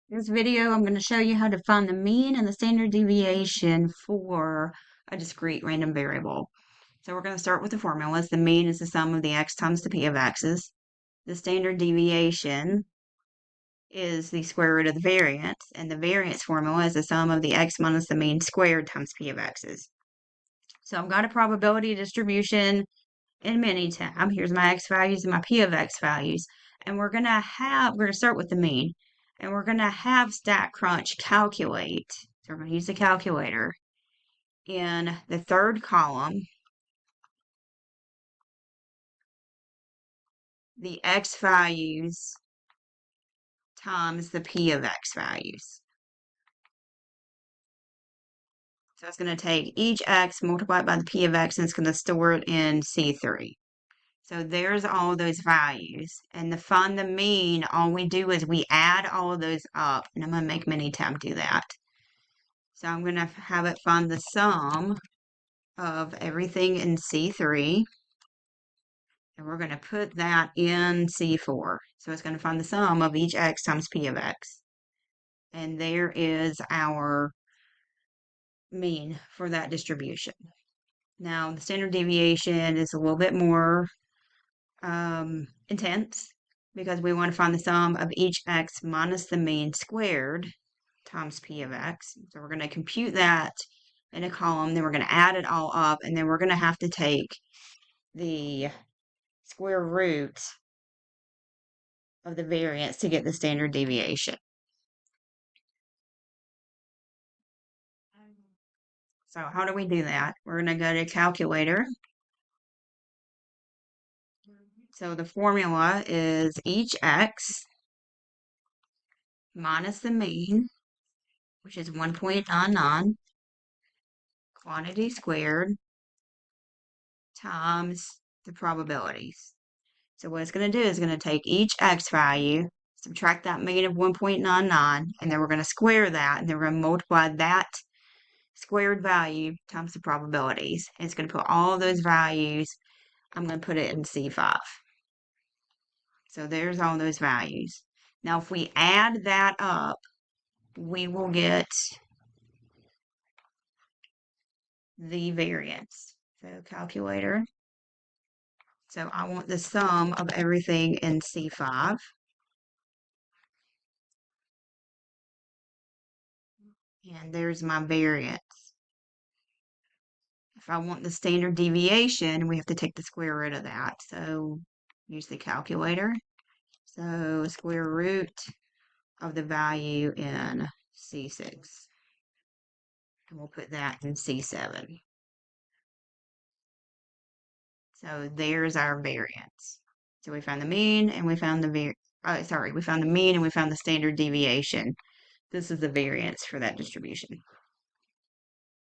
In this video, I'm going to show you how to find the mean and the standard deviation for a discrete random variable. So we're going to start with the formulas. The mean is the sum of the x times the p of x's. The standard deviation is the square root of the variance, and the variance formula is the sum of the x minus the mean squared times p of x's. So I've got a probability distribution in Minitab. Here's my x values and my p of x values. And we're going to start with the mean. And we're going to have StatCrunch calculate. So we're going to use the calculator. In the third column, the x values times the p of x values. So it's going to take each x multiplied by the p of x, and it's going to store it in C3. So there's all those values. And to find the mean, all we do is we add all of those up. And I'm going to make Minitab do that. So I'm going to have it find the sum of everything in C3. And we're going to put that in C4. So it's going to find the sum of each x times p of x. And there is our mean for that distribution. Now, the standard deviation is a little bit more intense because we want to find the sum of each x minus the mean squared times p of x. So we're going to compute that in a column, then we're going to add it all up, and then we're going to have to take the square root of the variance to get the standard deviation. So how do we do that? We're going to go to calculator. So the formula is each x minus the mean, which is 1.99, quantity squared, times the probabilities. So what it's going to do is going to take each x value, subtract that mean of 1.99, and then we're going to square that, and then we're going to multiply that squared value times the probabilities. And it's going to put all those values, I'm going to put it in C5. So there's all those values. Now if we add that up, we will get the variance. So calculator. So I want the sum of everything in C5. And there's my variance. If I want the standard deviation, we have to take the square root of that. So use the calculator. So square root of the value in C6. And we'll put that in C7. So there's our variance. So we found the mean and we found the we found the mean and we found the standard deviation. This is the variance for that distribution.